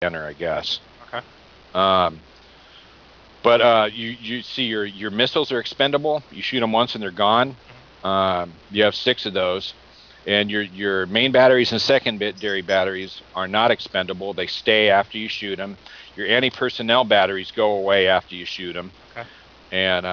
enter, I guess. Okay. But you see your missiles are expendable. You shoot them once and they're gone. You have 6 of those, and your main batteries and secondary batteries are not expendable. They stay after you shoot them. Your anti-personnel batteries go away after you shoot them. Okay. And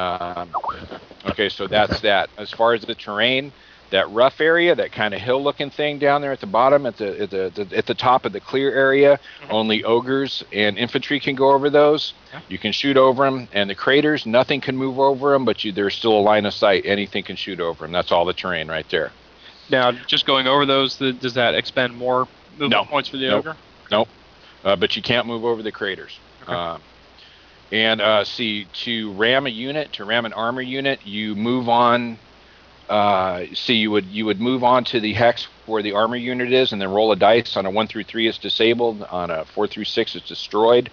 okay, so that's that. As far as the terrain, that rough area, that kind of hill-looking thing down there at the bottom, at the top of the clear area, only ogres and infantry can go over those. Yeah. You can shoot over them, and the craters, nothing can move over them, but there's still a line of sight. Anything can shoot over them. That's all the terrain right there. Now, just going over those, does that expend more movement points for the ogre? Nope. But you can't move over the craters. Okay. See, to ram an armor unit, you move on. You would move on to the hex where the armor unit is, and then roll a dice. On a 1 through 3, it's disabled. On a 4 through 6, it's destroyed.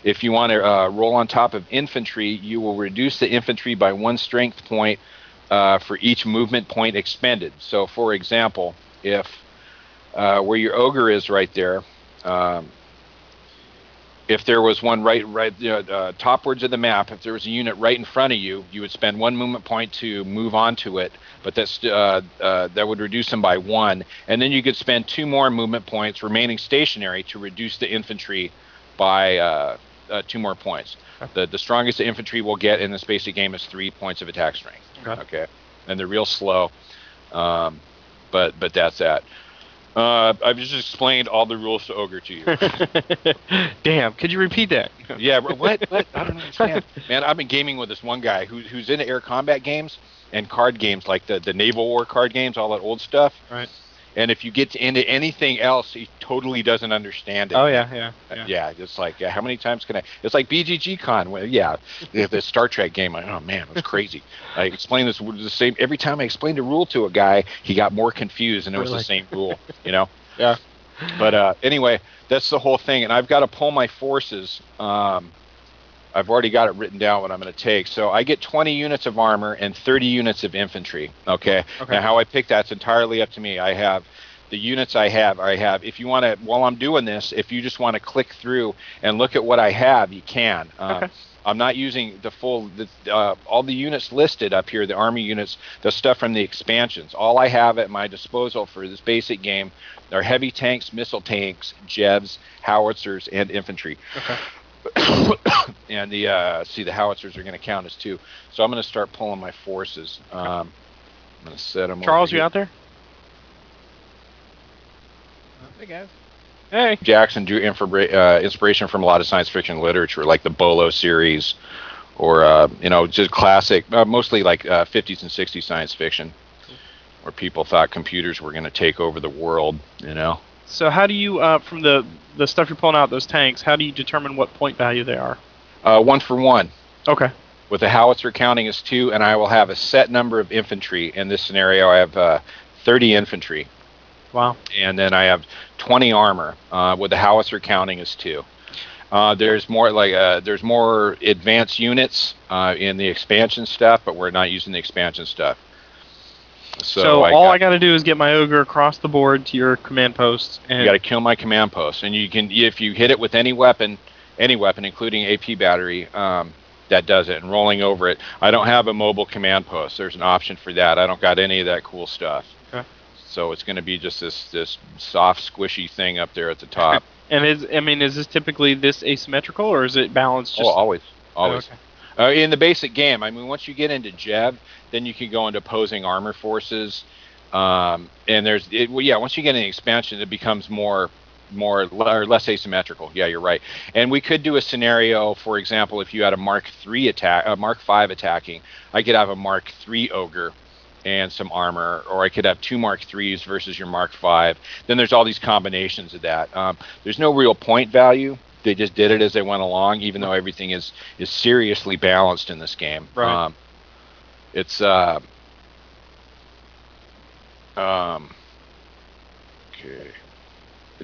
If you want to roll on top of infantry, you will reduce the infantry by 1 strength point for each movement point expended. So, for example, if where your ogre is right there. If there was one right topwards of the map, if there was a unit right in front of you, you would spend 1 movement point to move onto it, but that would reduce them by 1, and then you could spend 2 more movement points remaining stationary to reduce the infantry by 2 more points. Okay. The strongest the infantry will get in this basic game is 3 points of attack strength. Okay, and they're real slow, but that's that. I've just explained all the rules to Ogre to you. Damn, could you repeat that? Yeah, what? I don't understand. Man, I've been gaming with this one guy who's into air combat games and card games, like the Naval War card games, all that old stuff. Right. And if you get into anything else, he totally doesn't understand it. Oh, yeah. Yeah, it's like, how many times can I? It's like BGG Con. The Star Trek game. Oh, man, it was crazy. I explained this the same. Every time I explained a rule to a guy, he got more confused, and it was the same rule, you know? Yeah. But anyway, that's the whole thing. And I've got to pull my forces. I've already got it written down what I'm going to take. So I get 20 units of armor and 30 units of infantry. Okay. Now how I pick that's entirely up to me. I have the units I have. If you want to, while I'm doing this, if you just want to click through and look at what I have, you can. I'm not using the full, all the units listed up here, the army units, the stuff from the expansions. All I have at my disposal for this basic game are heavy tanks, missile tanks, jevs, howitzers, and infantry. Okay. And the howitzers are going to count as 2. So I'm going to start pulling my forces. I'm going to set them. Charles, you out there? Hey guys. Hey. Jackson drew inspiration from a lot of science fiction literature, like the Bolo series, or just classic, mostly like 50s and 60s science fiction, where people thought computers were going to take over the world. So how do you, from the stuff you're pulling out, those tanks, how do you determine what point value they are? 1 for 1. Okay. With the howitzer counting as 2, and I will have a set number of infantry. In this scenario, I have 30 infantry. Wow. And then I have 20 armor, with the howitzer counting as 2. There's more advanced units in the expansion stuff, but we're not using the expansion stuff. So I got to do is get my ogre across the board to your command post. And you got to kill my command post, and you can, if you hit it with any weapon, including AP battery, that does it. And rolling over it, I don't have a mobile command post. There's an option for that. I don't got any of that cool stuff. Okay. So it's going to be just this soft, squishy thing up there at the top. And is this typically this asymmetrical, or is it balanced? Always. Oh, okay. In the basic game, once you get into Jev, then you can go into opposing armor forces, and once you get in the expansion, it becomes more or less asymmetrical. Yeah, you're right. And we could do a scenario, for example, if you had a Mark III Mark V attacking, I could have a Mark III ogre and some armor, or I could have 2 Mark IIIs versus your Mark V. Then there's all these combinations of that. There's no real point value. They just did it as they went along, even though everything is seriously balanced in this game. Right. It's okay.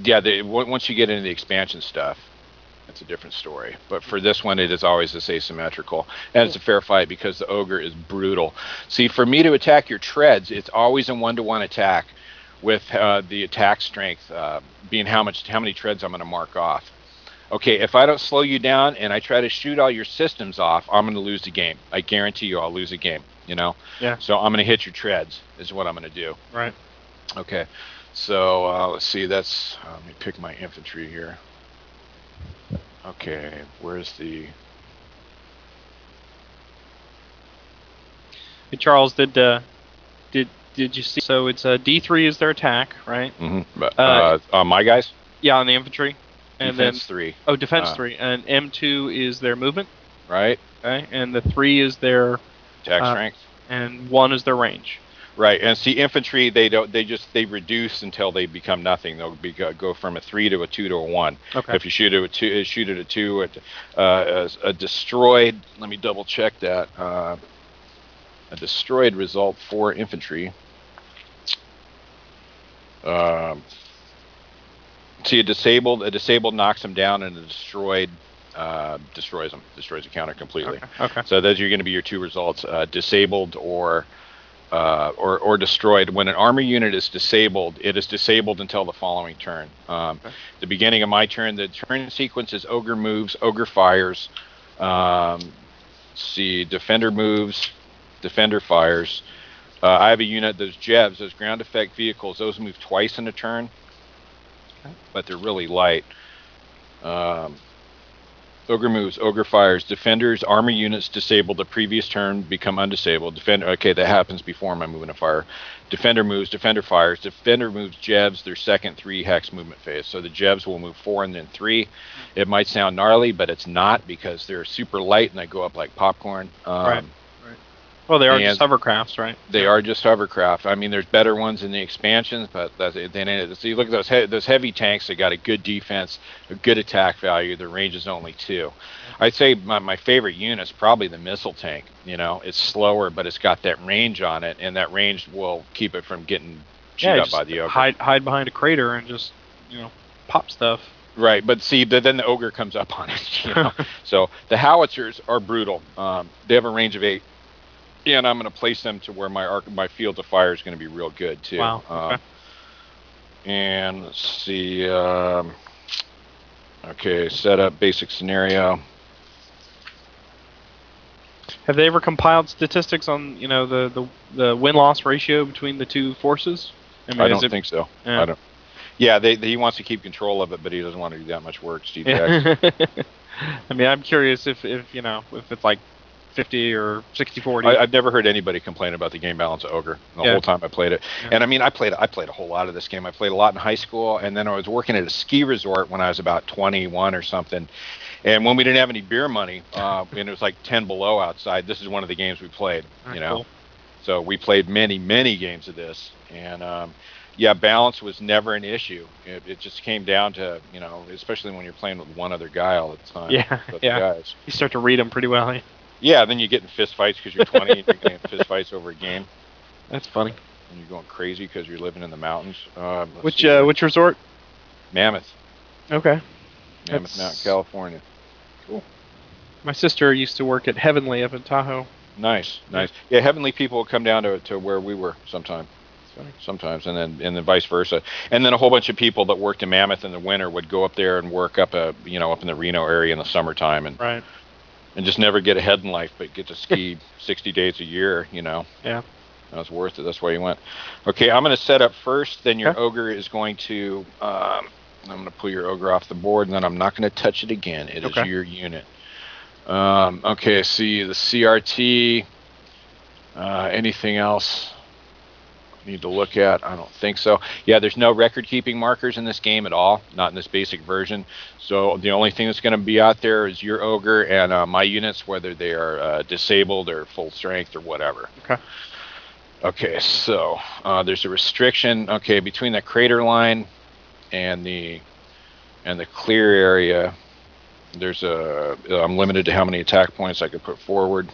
Yeah, once you get into the expansion stuff, it's a different story. But for this one, it is always this asymmetrical, and it's a fair fight because the ogre is brutal. See, for me to attack your treads, it's always a 1-to-1 attack, with the attack strength being how many treads I'm going to mark off. Okay, if I don't slow you down and I try to shoot all your systems off, I'm going to lose the game. I guarantee you I'll lose a game, you know? Yeah. So I'm going to hit your treads is what I'm going to do. Right. Okay, so let's see, let me pick my infantry here. Okay, where's the... Hey, Charles, did you see? So it's D3 is their attack, right? Mm-hmm. My guys? Yeah, on the infantry. And Defense then 3. Oh, defense 3, and M2 is their movement. Right. Okay, and the 3 is their attack strength, and 1 is their range. Right, and see, infantry they reduce until they become nothing. They'll go from a 3 to a 2 to a 1. Okay. If you shoot it at 2, a destroyed. Let me double check that. A destroyed result for infantry. See, a disabled knocks them down, and a destroyed destroys the counter completely. Okay. So those are going to be your 2 results: disabled or destroyed. When an armor unit is disabled, it is disabled until the following turn. The beginning of my turn, the turn sequence is Ogre moves, Ogre fires. See, Defender moves, Defender fires. I have a unit, those Jebs, those ground effect vehicles, those move twice in a turn, but they're really light. Ogre moves, Ogre fires. Defenders, armor units disabled the previous turn become undisabled. Defender, okay, that happens before my movement of fire. Defender moves, Defender fires. Defender moves Jebs, their second 3 hex movement phase. So the Jebs will move 4 and then 3. It might sound gnarly, but it's not, because they're super light and they go up like popcorn. Right. Well, they are just hovercrafts, right? They are just hovercraft. I mean, there's better ones in the expansions, but so you look at those heavy tanks. They got a good defense, a good attack value. Their range is only 2. I'd say my favorite unit is probably the missile tank. You know, it's slower, but it's got that range on it, and that range will keep it from getting chewed up by the ogre. Hide behind a crater and just pop stuff. Right, but see, then the ogre comes up on it. You know, so the howitzers are brutal. They have a range of 8. Yeah, and I'm going to place them to where my field of fire is going to be real good too. Wow. Okay. And let's see. Okay, set up basic scenario. Have they ever compiled statistics on the win-loss ratio between the 2 forces? I don't think so. Yeah. I don't. Yeah, he wants to keep control of it, but he doesn't want to do that much work, Steve Jackson. I mean, I'm curious if it's like 50 or 60-40. I've never heard anybody complain about the game balance of Ogre the whole time I played it. Yeah. And I mean, I played a whole lot of this game. I played a lot in high school, and then I was working at a ski resort when I was about 21 or something. And when we didn't have any beer money, and it was like 10 below outside, this is one of the games we played. Cool. So we played many games of this, and balance was never an issue. It just came down to, especially when you're playing with one other guy all the time. Yeah. Guys. You start to read them pretty well. Yeah. Yeah, then you get in fist fights because you're 20 and you're getting in fist fights over a game. That's funny. And you're going crazy because you're living in the mountains. Which resort? Mammoth. Okay. Mammoth Mountain, California. Cool. My sister used to work at Heavenly up in Tahoe. Nice. Yeah, Heavenly people would come down to where we were sometimes, and then vice versa. And then a whole bunch of people that worked in Mammoth in the winter would go up there and work up in the Reno area in the summertime, and just never get ahead in life, but get to ski 60 days a year, Yeah. That was worth it. That's why you went. Okay, I'm going to set up first. Then your ogre is going to. I'm going to pull your ogre off the board, and then I'm not going to touch it again. It is your unit. Okay, see the CRT. Anything else need to look at? I don't think so. Yeah, there's no record-keeping markers in this game at all, not in this basic version. So the only thing that's going to be out there is your ogre and my units, whether they are disabled or full strength or whatever. Okay, so there's a restriction. Okay, between the crater line and the clear area, there's I'm limited to how many attack points I could put forward.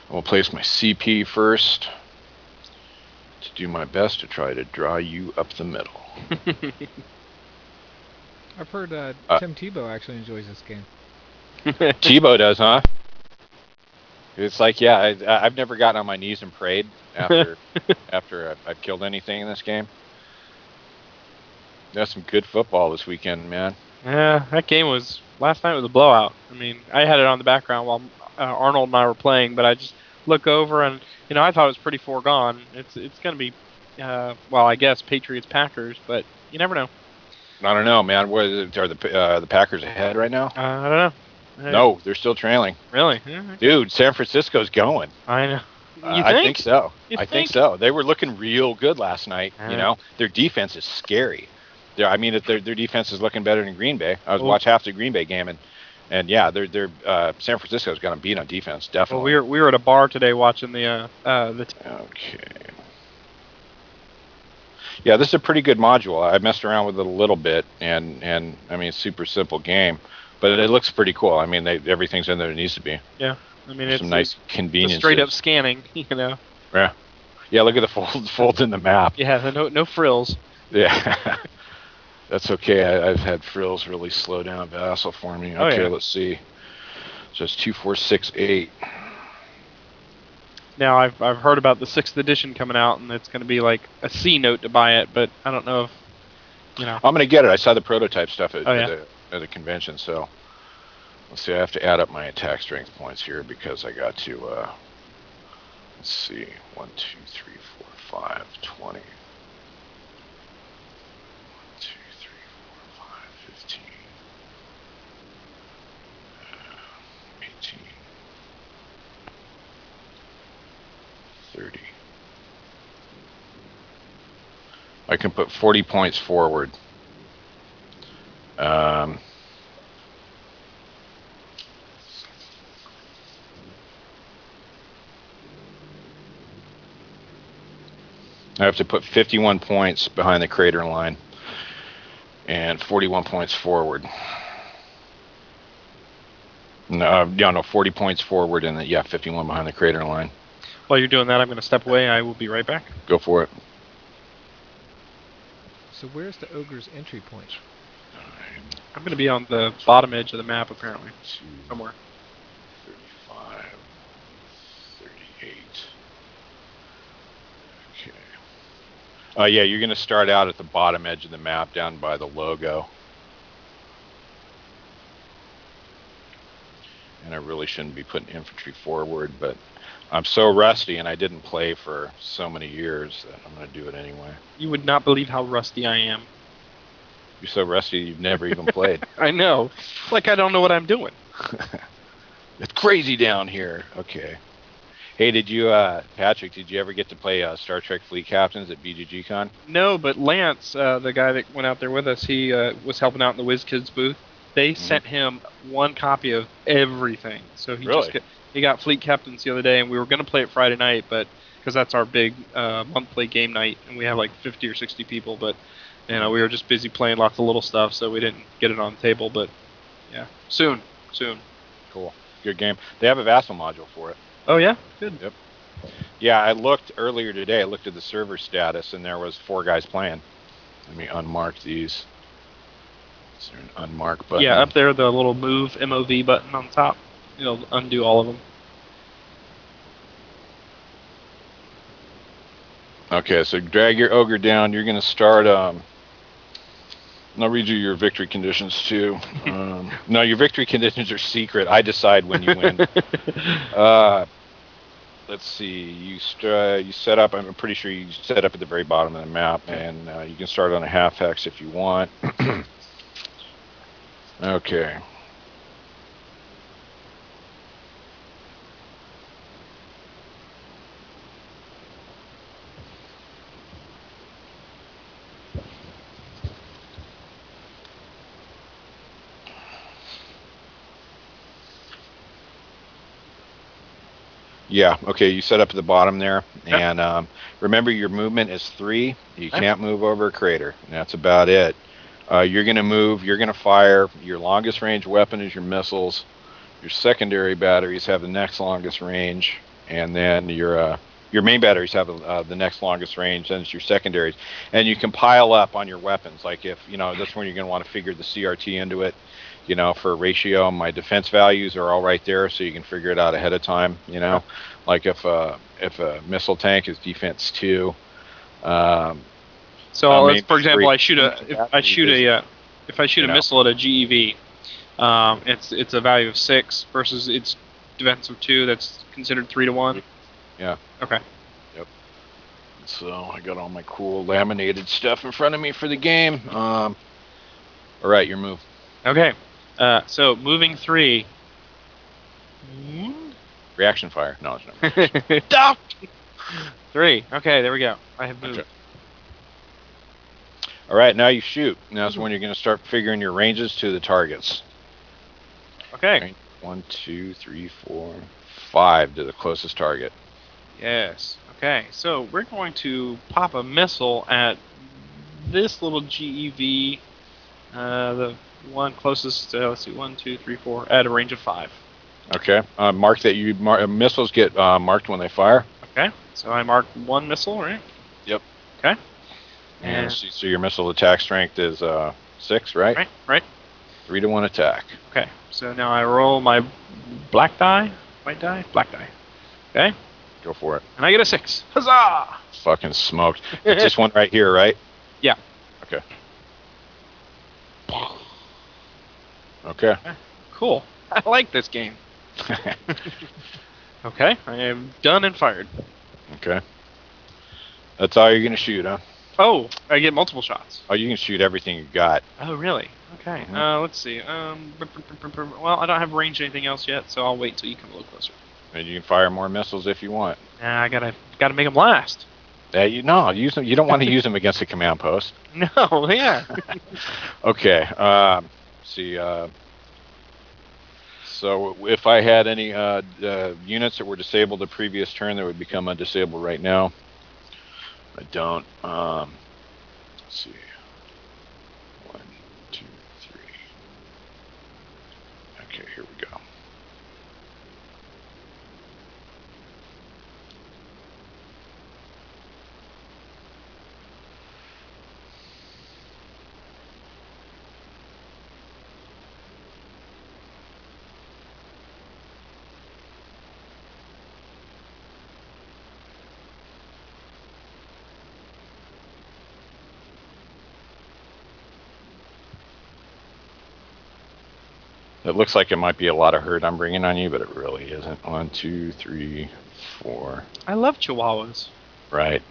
I will place my CP first to do my best to try to draw you up the middle. I've heard Tim Tebow actually enjoys this game. Tebow does, huh? It's like, yeah, I've never gotten on my knees and prayed after I've killed anything in this game. That's some good football this weekend, man. Yeah, that game was last night was a blowout. I mean, I had it on the background while Arnold and I were playing, but I just look over and I thought it was pretty foregone. It's going to be, well, I guess Patriots Packers, but you never know. I don't know, man. What is it, are the Packers ahead right now? I don't know. No, they're still trailing. Really? Dude, San Francisco's going. I know. I think so. You I think think so. They were looking real good last night. Yeah. Their defense is scary. Their defense is looking better than Green Bay. I was watching half the Green Bay game, and yeah, they're San Francisco's going to beat on defense, definitely. Well, we were at a bar today watching the. Okay. Yeah, this is a pretty good module. I messed around with it a little bit, and I mean, super simple game, but it looks pretty cool. I mean, everything's in there that needs to be. Yeah, I mean, it's some nice convenience. Straight up scanning, Yeah. Yeah, look at the folds in the map. Yeah, no frills. Yeah. That's okay. I've had frills really slow down Vassal for me. Okay, Let's see. So it's 2468. Now I've heard about the 6th edition coming out, and it's going to be like a C note to buy it, but I don't know if I'm going to get it. I saw the prototype stuff at the convention. So let's see. I have to add up my attack strength points here because I got to. Let's see. 1, 2, 3, 4, 5, 20. 30. I can put 40 points forward. I have to put 51 points behind the crater line and 41 points forward. No, 40 points forward and 51 behind the crater line. While you're doing that, I'm going to step away. I will be right back. Go for it. So where's the ogre's entry point? I'm going to be on the bottom edge of the map, apparently. Somewhere. 35, 38. Okay. Yeah, you're going to start out at the bottom edge of the map down by the logo. And I really shouldn't be putting infantry forward, but I'm so rusty and I didn't play for so many years that I'm going to do it anyway. You would not believe how rusty I am. You're so rusty you've never even played. I know. Like I don't know what I'm doing. It's crazy down here. Okay. Hey, Patrick, did you ever get to play Star Trek Fleet Captains at BGG-Con? No, but Lance, the guy that went out there with us, he was helping out in the WizKids booth. They sent him one copy of everything. So he got Fleet Captains the other day, and we were going to play it Friday night, but because that's our big monthly game night, and we have like 50 or 60 people, but we were just busy playing lots of little stuff, so we didn't get it on the table. But yeah, soon. Cool, good game. They have a vassal module for it. Oh yeah, good. Yep. Yeah, I looked earlier today. I looked at the server status, and there was 4 guys playing. Let me unmark these. Is there an unmark button? Yeah, up there, the little MOV button on top. It'll undo all of them. Okay, so drag your ogre down. You're going to start. And I'll read you your victory conditions too. No, your victory conditions are secret. I decide when you win. Let's see. You set up. I'm pretty sure you set up at the very bottom of the map, and you can start on a half hex if you want. Okay. Yeah, okay, you set up at the bottom there, and remember your movement is 3. You can't move over a crater, and that's about it. You're going to move, you're going to fire. Your longest range weapon is your missiles. Your secondary batteries have the next longest range, and then your main batteries have the next longest range, then it's your secondaries. And you can pile up on your weapons, like if, that's when you're going to want to figure the CRT into it. For ratio, my defense values are all right there, so you can figure it out ahead of time. Like if a missile tank is defense 2. So let's, Maybe for example, three. I shoot a if I shoot a missile at a GEV, it's a value of 6 versus its defense of 2. That's considered 3 to 1. Yeah. Okay. Yep. So I got all my cool laminated stuff in front of me for the game. All right, your move. Okay. So moving 3. Reaction fire. No, it's not. Stop. 3. Okay, there we go. I have moved. Okay. All right, now you shoot. Now's when you're going to start figuring your ranges to the targets. Okay. Right. 1, 2, 3, 4, 5 to the closest target. Yes. Okay, so we're going to pop a missile at this little GEV, the one closest, let's see, 1, 2, 3, 4, at a range of 5. Okay. Mark that you missiles get marked when they fire. Okay, so I marked 1 missile, right? Yep. Okay. And so your missile attack strength is 6, right? Right. 3 to 1 attack. Okay, so now I roll my black die, white die, black die. Okay. Go for it. And I get a 6. Huzzah! Fucking smoked. It's this one right here, right? Yeah. Okay. Okay. Cool. I like this game. Okay, I am done and fired. Okay. That's all you're going to shoot, huh? Oh, I get multiple shots. Oh, you can shoot everything you got. Oh, really? Okay. Mhm. Let's see. Well, I don't have range anything else yet, so I'll wait till you come a little closer. And you can fire more missiles if you want. Nah, I gotta make them last. Use them. You don't want to use them against a command post. No, yeah. Okay. See. So if I had any units that were disabled the previous turn, that would become undisabled right now. I don't. Let's see. 1, 2, 3. Okay, here we go. It looks like it might be a lot of hurt I'm bringing on you, but it really isn't. 1, 2, 3, 4. I love Chihuahuas. Right.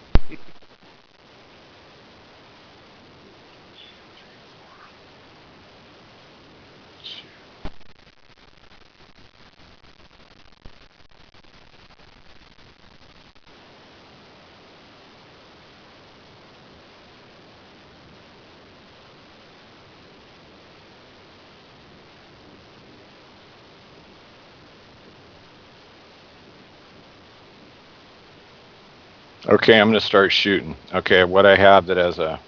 Okay, I'm going to start shooting. Okay, what I have that has a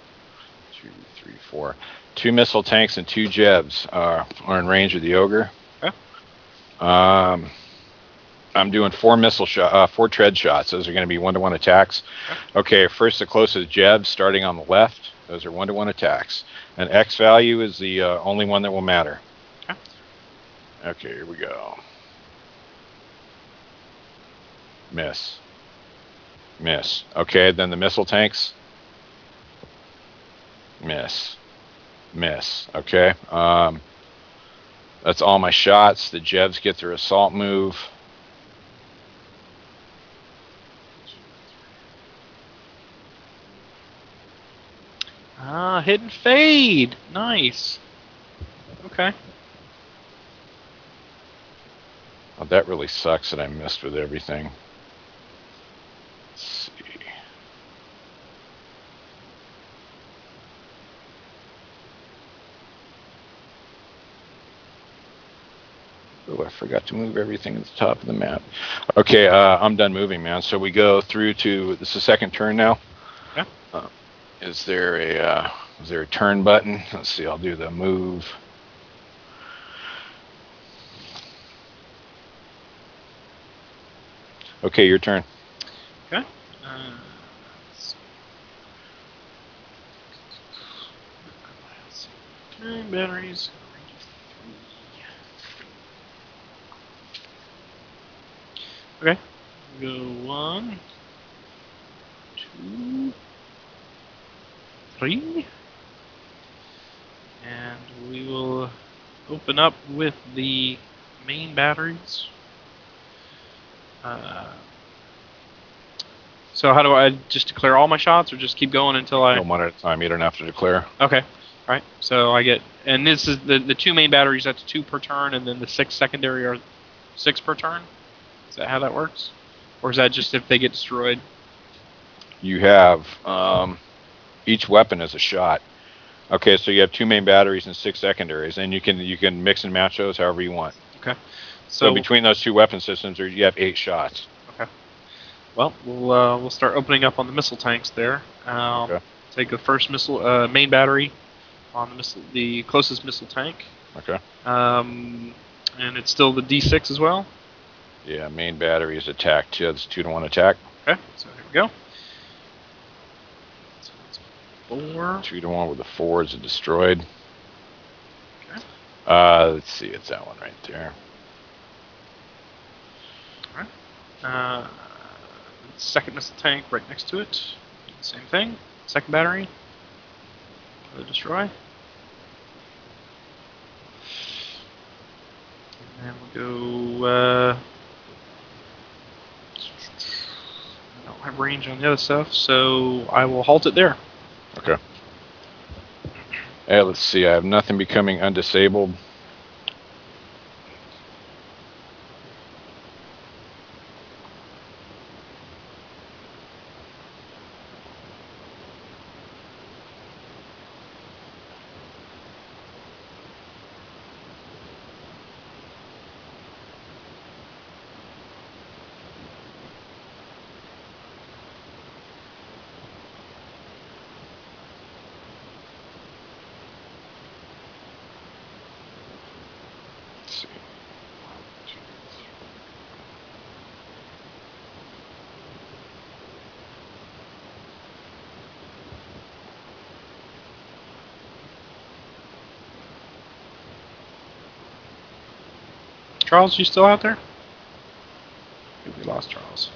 2, 3, 4, 2 missile tanks and 2 jebs are in range of the ogre. Okay. I'm doing 4 4 tread shots. Those are going to be 1-to-1 attacks. Okay, first the closest jeb starting on the left. Those are 1-to-1 attacks. And X value is the only one that will matter. Okay. Okay, here we go. Miss. Miss. Okay, then the missile tanks. Miss. Miss. Okay. That's all my shots. The jebs get their assault move. Ah, hidden fade. Nice. Okay. Oh, that really sucks that I missed with everything. Let's see. Oh, I forgot to move everything at the top of the map. Okay, I'm done moving, man. So we go through to, this is the second turn now. Yeah. Is there a turn button? Let's see, I'll do the move. Okay, your turn. Okay. Turn batteries. Okay. Go 1, 2, 3. And we will open up with the main batteries. So how do I just declare all my shots, or just keep going until I... One at a time. You don't have to declare. Okay. All right. So I get... And this is the 2 main batteries, that's 2 per turn, and then the 6 secondary are 6 per turn? Is that how that works? Or is that just if they get destroyed? You have... each weapon is a shot. Okay, so you have 2 main batteries and 6 secondaries, and you can mix and match those however you want. Okay. So between those 2 weapon systems, you have 8 shots. Okay. Well, we'll start opening up on the missile tanks there. Okay. Take the first missile main battery on the closest missile tank. Okay. And it's still the D6 as well. Yeah, main battery is attack 2. That's 2-to-1 attack. Okay. So here we go. 4. 2-to-1 with the 4 is destroyed. Okay. Let's see, it's that one right there. Alright. Second missile tank right next to it. Same thing. Second battery. Destroy. And then we'll go... I don't have range on the other stuff, so I will halt it there. Okay. Hey, let's see. I have nothing becoming undisabled. Charles, you still out there? We lost Charles.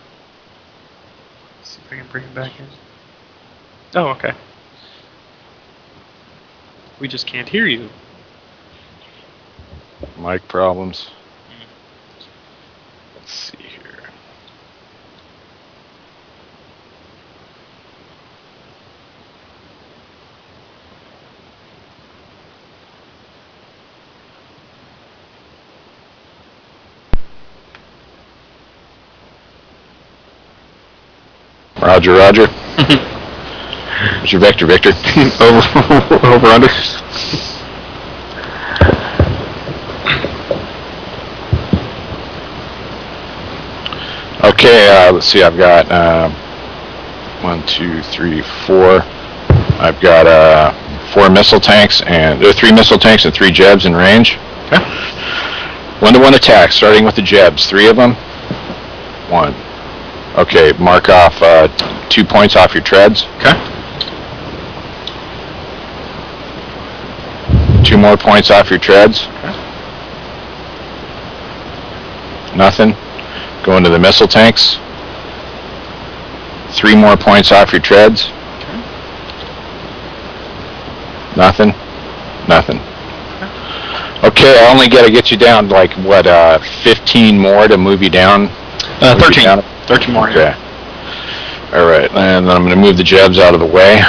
Let's see if I can bring him back in. Oh, okay. We just can't hear you. Mic problems. Let's see here. Roger, Roger. What's your vector, Victor? over, under? Okay, let's see. I've got 1, 2, 3, 4. I've got 4 missile tanks, and there are 3 missile tanks and 3 jebs in range. Okay. 1-to-1 attack, starting with the jebs. 3 of them. 1. Okay, mark off 2 points off your treads. Okay. 2 more points off your treads. Okay. Nothing. Go into the missile tanks. 3 more points off your treads. Okay. Nothing. Nothing. Okay, I only got to get you down like what 15 more to move you down. 13. 13 more. Okay. All right, and then I'm going to move the jebs out of the way.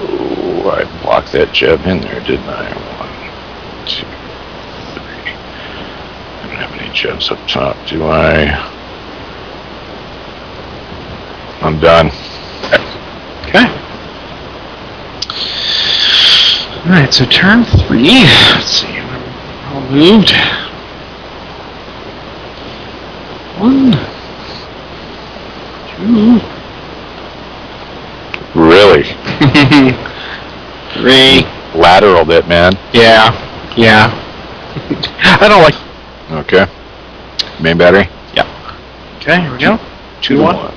Oh, I blocked that jeb in there, didn't I? 1, 2, 3. I don't have any jebs up top, do I? I'm done. Okay. Alright, so turn 3. Let's see, I'm all moved. 1, 2. Really? 3. Lateral bit, man. Yeah. I don't like... Okay. Main battery? Yeah. Okay, here we go. 2-to-1.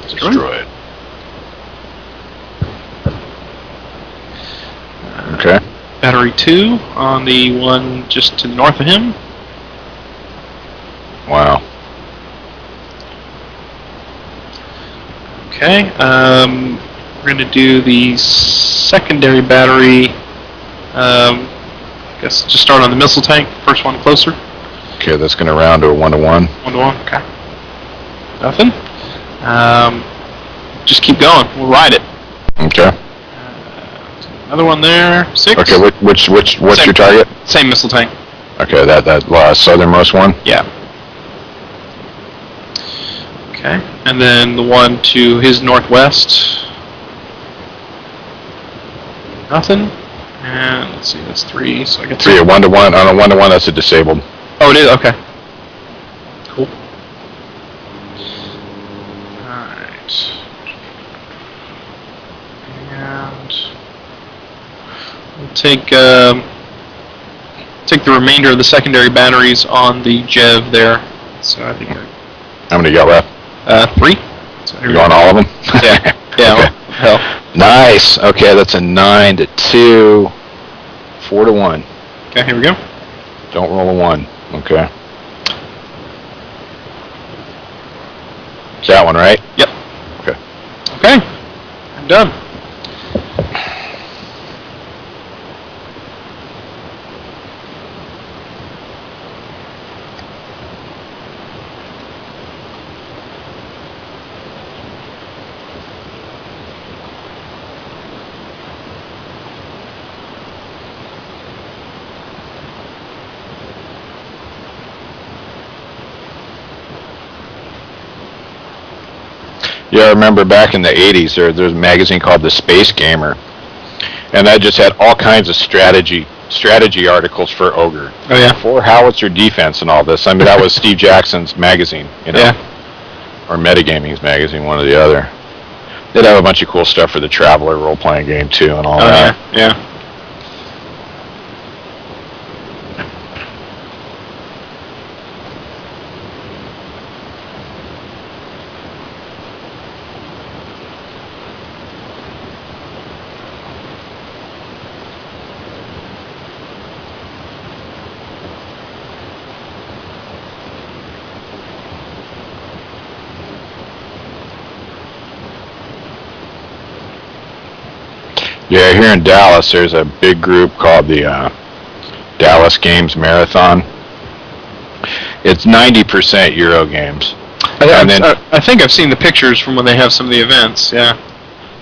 Destroyed. Battery battery 2 on the one just to the north of him. Wow. Okay, we're going to do the secondary battery, I guess just start on the missile tank, first one closer. Okay, that's going to round to a 1-to-1. 1-to-1, okay. Nothing. Just keep going, we'll ride it. Okay. Another one there, 6. Okay, what's your target? Same missile tank. Okay, that southernmost one? Yeah. Okay, and then the one to his northwest. Nothing. And let's see, that's 3. So I get 3. So 1-to-1. On a 1-to-1, that's a disabled. Oh, it is. Okay. Cool. All right. And we'll take the remainder of the secondary batteries on the JEV there. So I think. How many you got left? 3. So You on all of them? Yeah. Yeah. Okay. Hell. Nice. Okay, that's a 9-to-2, 4-to-1. Okay, here we go. Don't roll a 1. Okay. It's that one, right? Yep. Okay. Okay. I'm done. Yeah, I remember back in the 80s, there was a magazine called The Space Gamer, and that just had all kinds of strategy articles for OGRE. Oh, yeah. For howitzer defense and all this. I mean, that was Steve Jackson's magazine, you know? Yeah. Or Metagaming's magazine, one or the other. They'd have a bunch of cool stuff for the Traveler role-playing game, too, and all that. Yeah. Yeah, here in Dallas, there's a big group called the Dallas Games Marathon. It's 90% Euro games. I think I've seen the pictures from when they have some of the events, yeah.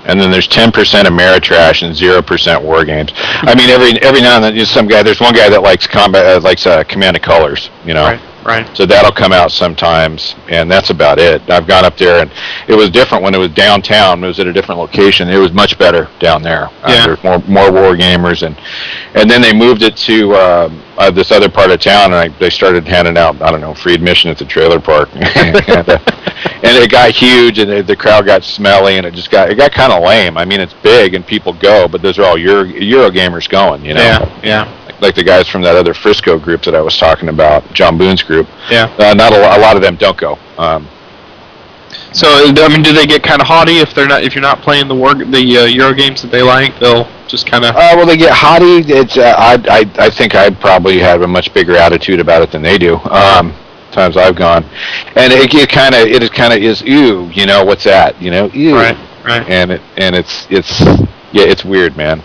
And then there's 10% Ameritrash and 0% War Games. I mean, every now and then, there's one guy that likes combat, Command of Colors, you know. Right. So that'll come out sometimes, and that's about it. I've gone up there, and it was different when it was downtown. It was at a different location. It was much better down there. Yeah. There's more war gamers, and then they moved it to this other part of town, and they started handing out, I don't know, free admission at the trailer park. And it got huge, and the crowd got smelly, and it got kind of lame. I mean, it's big, and people go, but those are all Euro gamers going, you know? Yeah. Like the guys from that other Frisco group that I was talking about, John Boone's group. Yeah. Not a lot of them don't go. So I mean, do they get kind of haughty if you're not playing the Euro games that they like? They'll just kind of. Well, they get haughty. It's I think I probably have a much bigger attitude about it than they do. Times I've gone, and it kind of is ew. You know what's that? You know, ew. Right. And it's weird, man.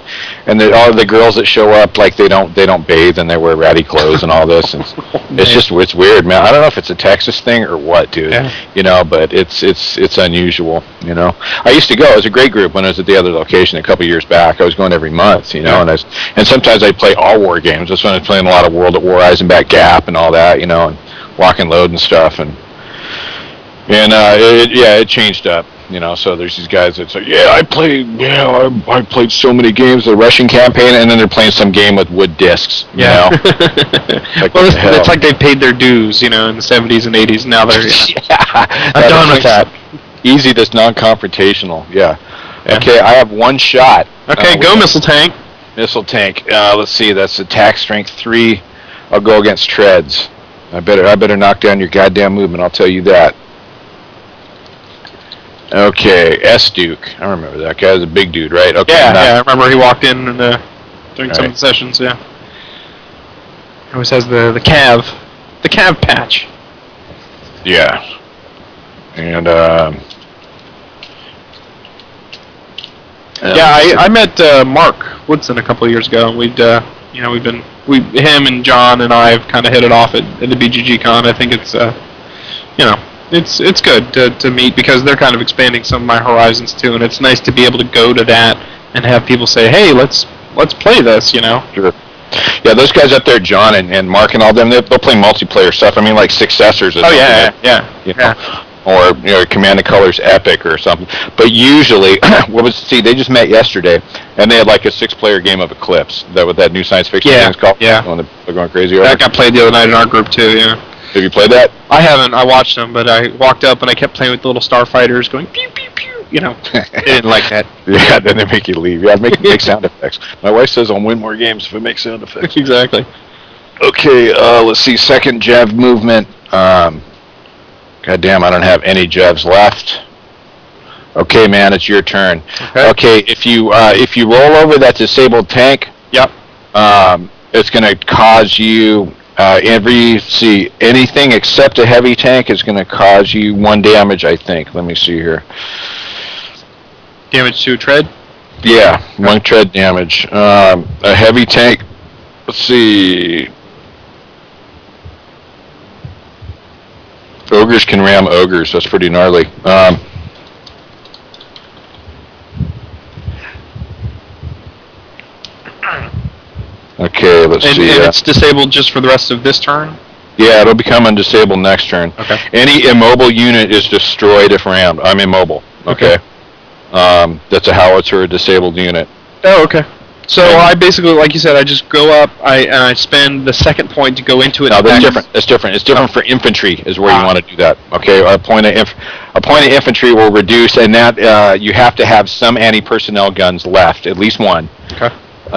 And all the girls that show up, like they don't bathe and they wear ratty clothes and all this. And it's weird, man. I don't know if it's a Texas thing or what, dude. Yeah. You know, but it's unusual. You know, I used to go. It was a great group when I was at the other location a couple years back. I was going every month. You know, and sometimes I'd play all war games. That's when I was playing a lot of World at War, Eisenbach Gap, and all that. You know, and Lock and Load and stuff. And it changed up. You know, so there's these guys that say, I played so many games of the Russian campaign, and then they're playing some game with wood discs, you know? It's like they paid their dues, you know, in the 70s and 80s, and now they're, I'm done with that. Easy, that's non-confrontational, yeah. Okay, I have one shot. Okay, go missile tank. Missile tank, let's see, that's attack strength 3. I'll go against treads. I better knock down your goddamn movement, I'll tell you that. Okay, S. Duke. I remember that guy. Was a big dude, right? Okay. Yeah, I remember he walked in and during some of the sessions. Yeah. Always has the cav patch. Yeah. And yeah, I met Mark Woodson a couple of years ago, and him and John and I have kind of hit it off at the BGG Con. I think it's it's good to meet because they're kind of expanding some of my horizons too, and it's nice to be able to go to that and have people say, hey, let's play this, Sure. Yeah, those guys up there, John and Mark and all them, they'll play multiplayer stuff. I mean, like Successors or something. Yeah. Or Command & Colors Epic or something. But usually, they just met yesterday, and they had like a 6-player game of Eclipse. That new science fiction game is called. Yeah. They're going crazy over. That got played the other night in our group too. Yeah. Have you played that? I haven't. I watched them, but I walked up and I kept playing with the little starfighters, going pew pew pew. They didn't like that. Yeah, then they make you leave. Yeah, make sound effects. My wife says I'll win more games if it makes sound effects. Exactly. Okay, let's see. Second Jev movement. God damn, I don't have any Jevs left. Okay, man, it's your turn. Okay, if you roll over that disabled tank, yep. It's going to cause you anything except a heavy tank is going to cause you 1 damage, I think. Let me see here. Damage to tread? Yeah, 1 tread damage. A heavy tank. Let's see. Ogres can ram ogres. That's pretty gnarly. Okay, let's see. And it's disabled just for the rest of this turn? Yeah, it'll become undisabled next turn. Okay. Any immobile unit is destroyed if rammed. I'm immobile. Okay. That's a howitzer, a disabled unit. Oh, okay. So I basically, like you said, I just go up, and I spend the second point to go into it. No, that's different. That's different. It's different for infantry is where you want to do that. Okay, a point of infantry will reduce, and that you have to have some anti-personnel guns left, at least one,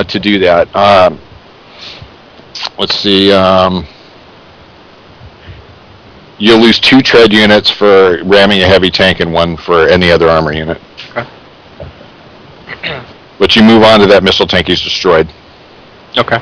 to do that. Let's see. You'll lose 2 tread units for ramming a heavy tank and 1 for any other armor unit. Okay. But you move on to that missile tank he's destroyed. Okay.